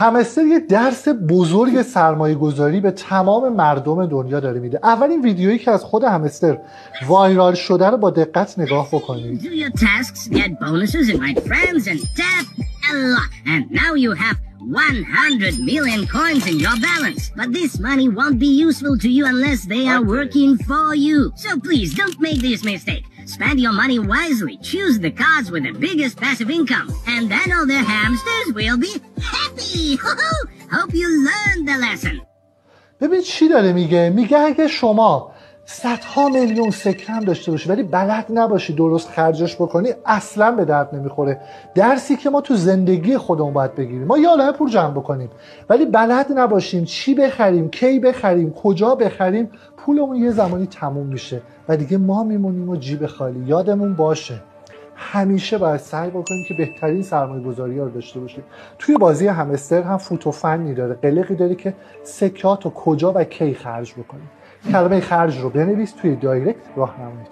همستر یه درس بزرگ سرمایه گذاری به تمام مردم دنیا داره میده. اولین ویدیویی که از خود همستر وایرال شده رو با دقت نگاه بکنید. Do your tasks, get bonuses, invite friends, and tap a lot. And now you have 100 million coins in your balance. But this money won't be useful to you unless they are working for you. So please don't make this mistake. Spend your money wisely. Choose the cards with the biggest passive income. And then all the hamsters will be happy. Hope you learned the lesson. ببین چی داره میگه؟ میگه اگه شما صدها میلیون سکه هم داشته باشی ولی بلد نباشی درست خرجش بکنی اصلا به درد نمیخوره. درسی که ما تو زندگی خودمون باید بگیریم. ما یه عالمه پول جمع بکنیم ولی بلد نباشیم چی بخریم، کی بخریم، کجا بخریم، پولمون یه زمانی تموم میشه و دیگه ما میمونیم و جیب خالی. یادمون باشه همیشه باید سعی بکنیم که بهترین سرمایه‌گذاری‌ها رو داشته باشیم. توی بازی همستر هم فوت و فنی داره، قلقی داره که سکات رو کجا و کی خرج بکنیم. کلمه خرج رو بنویس توی دایرکت راهنماییت